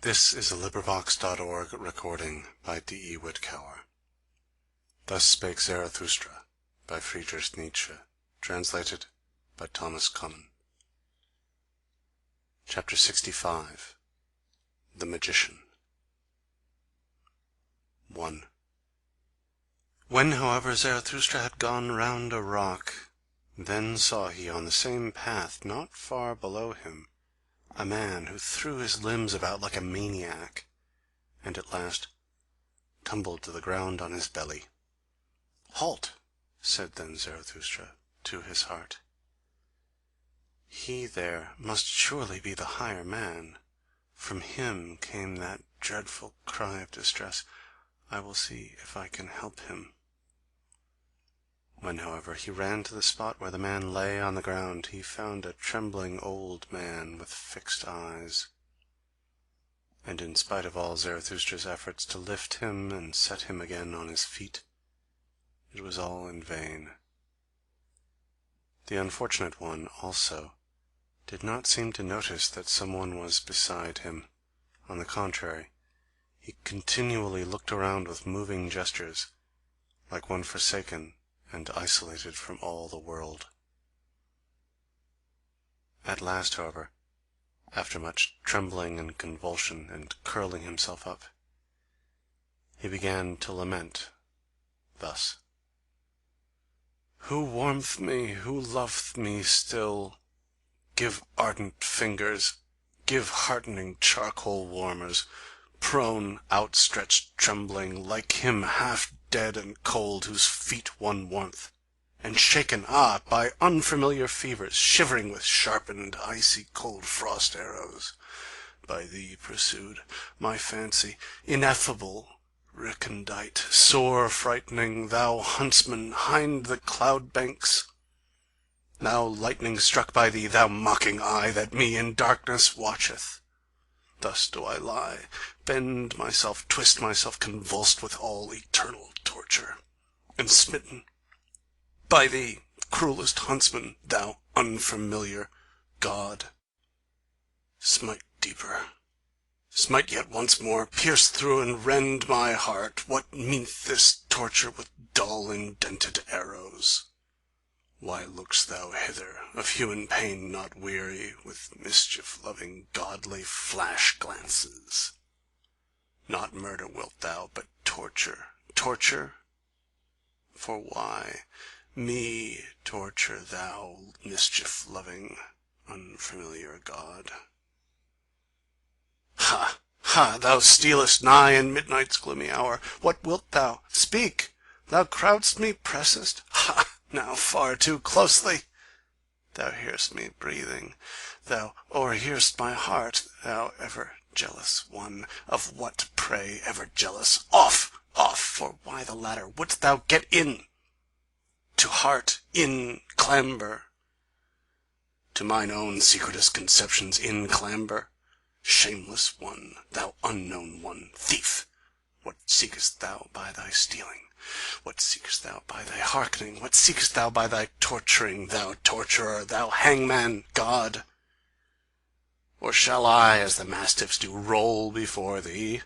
This is a LibriVox.org recording by D.E. Whitcower. Thus Spake Zarathustra by Friedrich Nietzsche, translated by Thomas Cummin. Chapter 65. The Magician. 1. When, however, Zarathustra had gone round a rock, then saw he on the same path, not far below him, a man who threw his limbs about like a maniac, and at last tumbled to the ground on his belly. "Halt!" said then Zarathustra to his heart. "He there must surely be the higher man. From him came that dreadful cry of distress. I will see if I can help him." When, however, he ran to the spot where the man lay on the ground, he found a trembling old man with fixed eyes. And in spite of all Zarathustra's efforts to lift him and set him again on his feet, it was all in vain. The unfortunate one, also, did not seem to notice that someone was beside him. On the contrary, he continually looked around with moving gestures, like one forsaken and isolated from all the world. At last, however, after much trembling and convulsion and curling himself up, he began to lament thus: "Who warmth me, who loveth me still? Give ardent fingers, give heartening charcoal warmers, prone, outstretched, trembling, like him half dead and cold, whose feet won warmth, and shaken, by unfamiliar fevers, shivering with sharpened, icy cold frost arrows, by thee pursued, my fancy, ineffable, recondite, sore frightening, thou huntsman hind the cloud banks, thou lightning struck by thee, thou mocking eye that me in darkness watcheth. Thus do I lie, bend myself, twist myself, convulsed with all eternal torture, and smitten by thee, cruelest huntsman, thou unfamiliar God. Smite deeper, smite yet once more, pierce through and rend my heart. What meaneth this torture with dull indented arrows? Why look'st thou hither, of human pain not weary, with mischief-loving godly flash-glances? Not murder wilt thou, but torture, torture? For why me torture, thou mischief-loving, unfamiliar God? Ha! Ha! Thou stealest nigh in midnight's gloomy hour. What wilt thou? Speak! Thou crowd'st me, pressest? Ha! Now far too closely. Thou hear'st me breathing, thou o'erhear'st my heart, thou ever jealous one. Of what, pray, ever jealous? Off! Off! For why the ladder? Wouldst thou get in? To heart in clamber? To mine own secretest conceptions in clamber? Shameless one, thou unknown one, thief! What seekest thou by thy stealing? What seekest thou by thy hearkening? What seekest thou by thy torturing, thou torturer, thou hangman God? Or shall I, as the mastiffs do, roll before thee,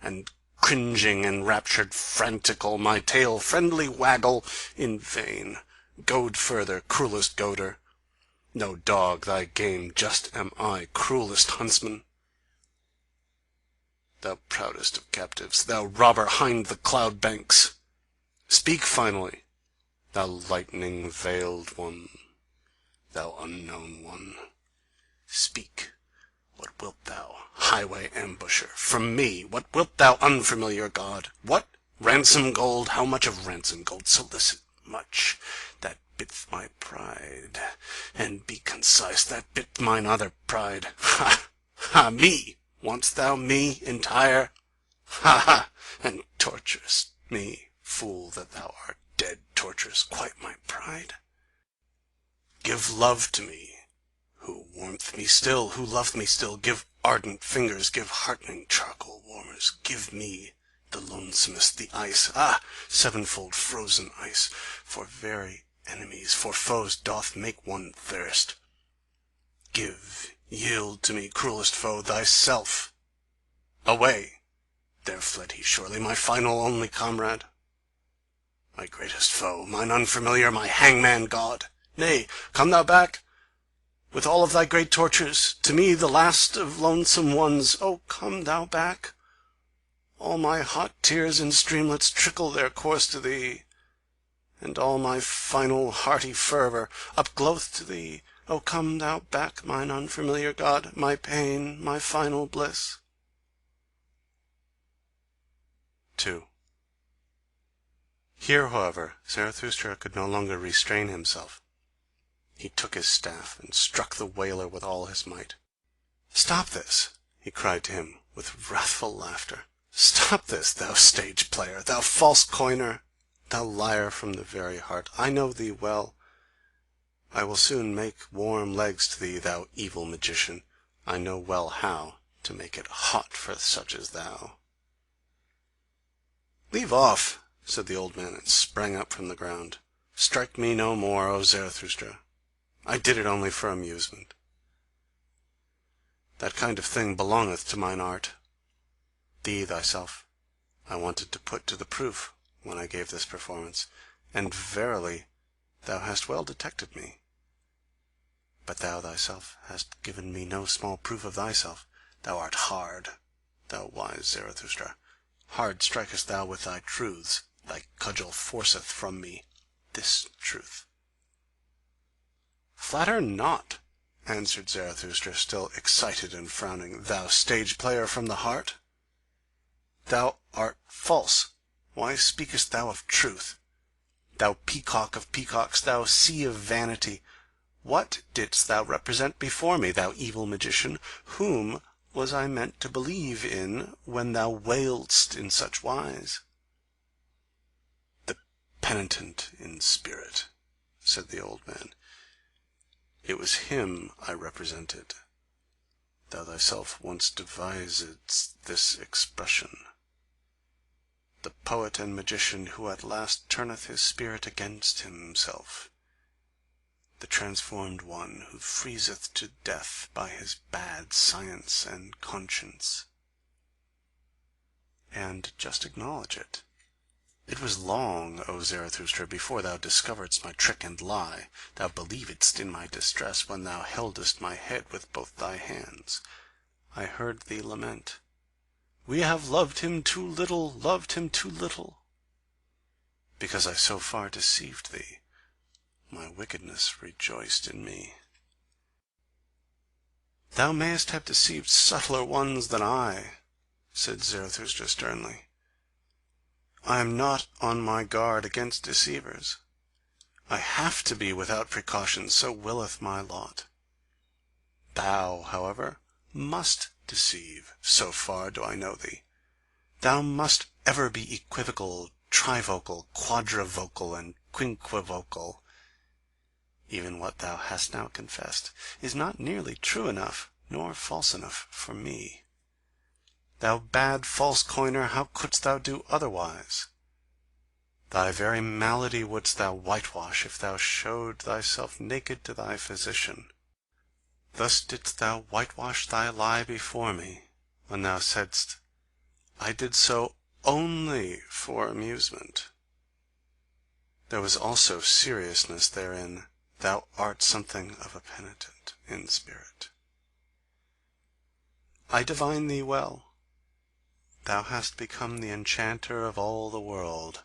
and cringing, enraptured, frantical, my tail friendly waggle in vain? Goad further, cruelest goader! No dog thy game just am I, cruelest huntsman! Thou proudest of captives, thou robber hind the cloud banks! Speak finally, thou lightning veiled one, thou unknown one. Speak, what wilt thou, highway ambusher, from me? What wilt thou, unfamiliar God? What? Ransom gold? How much of ransom gold? Solicit much, that bitth my pride, and be concise, that bit mine other pride. Ha! Ha! Me! Want'st thou me entire? Ha! Ha! And torturest me, fool that thou art, dead torturest quite my pride? Give love to me, who warmth me still, who loveth me still. Give ardent fingers, give heartening charcoal warmers. Give me the lonesomest, the ice, sevenfold frozen ice. For very enemies, for foes doth make one thirst. Give, yield to me, cruelest foe, thyself. Away! There fled he surely, my final only comrade, my greatest foe, mine unfamiliar, my hangman god. Nay, come thou back, with all of thy great tortures, to me the last of lonesome ones. Oh, come thou back! All my hot tears in streamlets trickle their course to thee, and all my final hearty fervour upglowth to thee. Oh, come thou back, mine unfamiliar god, my pain, my final bliss. 2. Here, however, Zarathustra could no longer restrain himself. He took his staff and struck the wailer with all his might. "Stop this!" he cried to him with wrathful laughter. "Stop this, thou stage player, thou false coiner, thou liar from the very heart! I know thee well. I will soon make warm legs to thee, thou evil magician. I know well how to make it hot for such as thou." "Leave off," said the old man, and sprang up from the ground. "Strike me no more, O Zarathustra. I did it only for amusement. That kind of thing belongeth to mine art. Thee, thyself, I wanted to put to the proof when I gave this performance, and verily thou hast well detected me. But thou thyself hast given me no small proof of thyself. Thou art hard, thou wise Zarathustra. Hard strikest thou with thy truths. Thy cudgel forceth from me this truth." "Flatter not," answered Zarathustra, still excited and frowning, "thou stage player from the heart. Thou art false. Why speakest thou of truth? Thou peacock of peacocks, thou sea of vanity, what didst thou represent before me, thou evil magician? Whom was I meant to believe in when thou wailedst in such wise?" "The penitent in spirit," said the old man. "It was him I represented. Thou thyself once devisedst this expression. The poet and magician who at last turneth his spirit against himself. The transformed one who freezeth to death by his bad science and conscience. And just acknowledge it. It was long, O Zarathustra, before thou discoveredst my trick and lie. Thou believedst in my distress when thou heldest my head with both thy hands. I heard thee lament, 'We have loved him too little, loved him too little.' Because I so far deceived thee, my wickedness rejoiced in me. Thou mayest have deceived subtler ones than I," said Zarathustra sternly. "I am not on my guard against deceivers. I have to be without precaution, so willeth my lot. Thou, however, must deceive, so far do I know thee. Thou must ever be equivocal, trivocal, quadrivocal, and quinquivocal. Even what thou hast now confessed is not nearly true enough, nor false enough for me. Thou bad false coiner, how couldst thou do otherwise? Thy very malady wouldst thou whitewash if thou showed thyself naked to thy physician. Thus didst thou whitewash thy lie before me, when thou saidst, I did so only for amusement. There was also seriousness therein. Thou art something of a penitent in spirit. I divine thee well. Thou hast become the enchanter of all the world.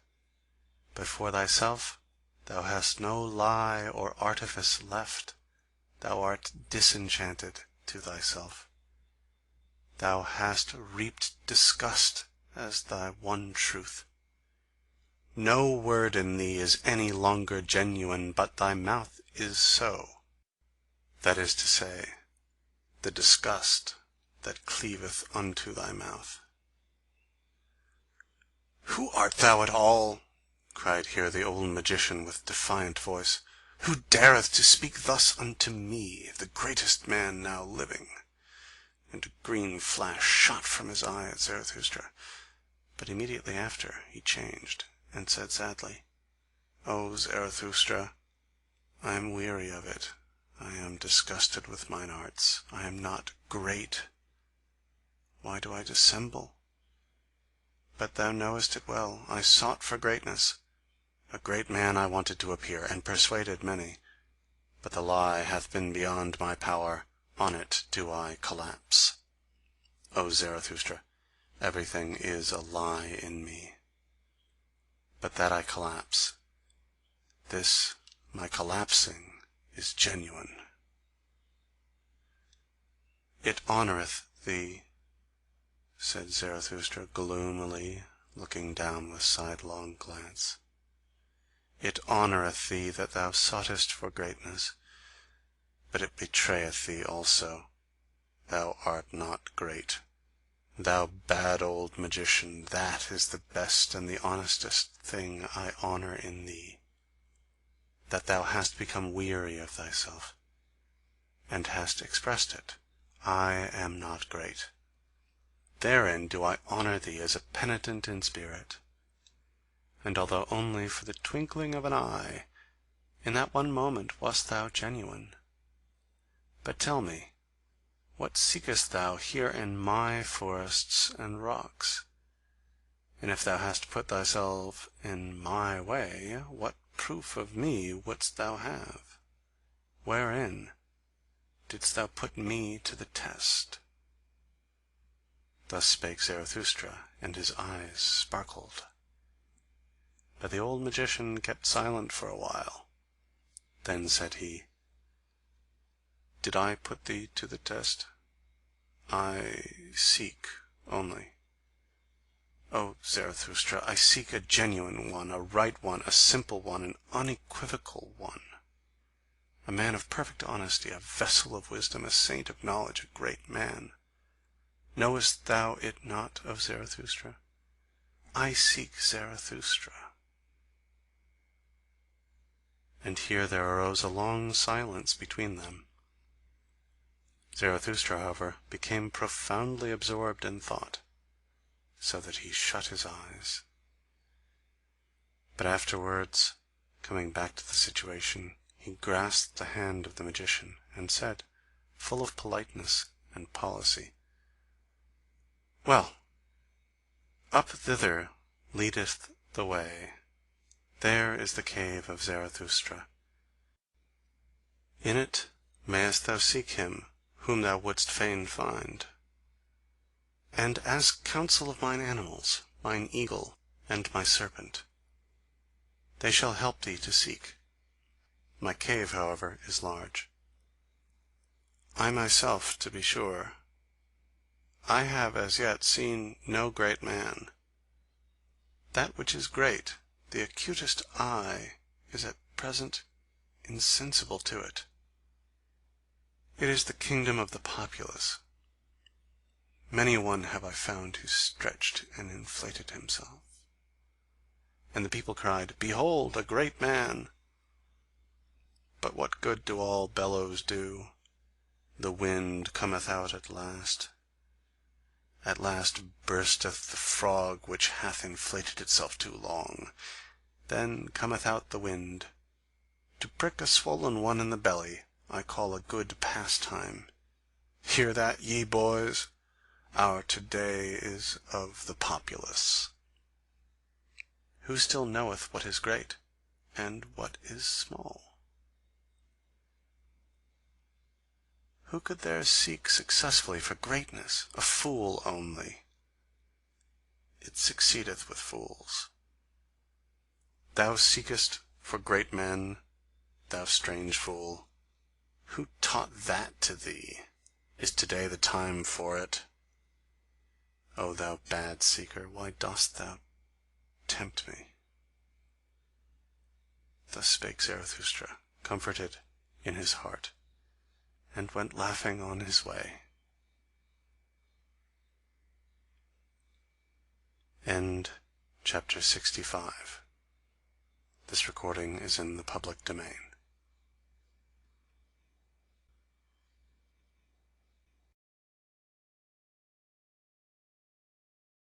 But for thyself thou hast no lie or artifice left. Thou art disenchanted to thyself. Thou hast reaped disgust as thy one truth. No word in thee is any longer genuine, but thy mouth is so. That is to say, the disgust that cleaveth unto thy mouth. Who art thou at all? Cried here the old magician with defiant voice. Who dareth to speak thus unto me, the greatest man now living? And a green flash shot from his eye at Zarathustra, but immediately after he changed, and said sadly, O Zarathustra, I am weary of it. I am disgusted with mine arts. I am not great. Why do I dissemble? But thou knowest it well, I sought for greatness. A great man I wanted to appear, and persuaded many. But the lie hath been beyond my power, on it do I collapse. O Zarathustra, everything is a lie in me. But that I collapse, this my collapsing is genuine. It honoureth thee, said Zarathustra gloomily, looking down with sidelong glance. It honoureth thee that thou soughtest for greatness, but it betrayeth thee also. Thou art not great. Thou bad old magician, that is the best and the honestest thing I honour in thee, that thou hast become weary of thyself, and hast expressed it. I am not great. Therein do I honour thee as a penitent in spirit. And although only for the twinkling of an eye, in that one moment wast thou genuine. But tell me, what seekest thou here in my forests and rocks? And if thou hast put thyself in my way, what proof of me wouldst thou have? Wherein didst thou put me to the test? Thus spake Zarathustra, and his eyes sparkled. But the old magician kept silent for a while. Then said he, Did I put thee to the test? I seek only. O Zarathustra, I seek a genuine one, a right one, a simple one, an unequivocal one, a man of perfect honesty, a vessel of wisdom, a saint of knowledge, a great man. Knowest thou it not, O Zarathustra? I seek Zarathustra. And here there arose a long silence between them. Zarathustra, however, became profoundly absorbed in thought, so that he shut his eyes. But afterwards, coming back to the situation, he grasped the hand of the magician, and said, full of politeness and policy, Well, up thither leadeth the way. There is the cave of Zarathustra. In it mayest thou seek him whom thou wouldst fain find. And ask counsel of mine animals, mine eagle and my serpent. They shall help thee to seek. My cave, however, is large. I myself, to be sure, I have as yet seen no great man. That which is great, the acutest eye is at present insensible to it. It is the kingdom of the populace. Many a one have I found who stretched and inflated himself. And the people cried, Behold, a great man! But what good do all bellows do? The wind cometh out at last. At last bursteth the frog which hath inflated itself too long. Then cometh out the wind. To prick a swollen one in the belly I call a good pastime. Hear that, ye boys? Our to-day is of the populace. Who still knoweth what is great, and what is small? Who could there seek successfully for greatness? A fool only. It succeedeth with fools. Thou seekest for great men, thou strange fool. Who taught that to thee? Is to-day the time for it? O thou bad seeker, why dost thou tempt me? Thus spake Zarathustra, comforted in his heart, and went laughing on his way. End chapter 65. This recording is in the public domain.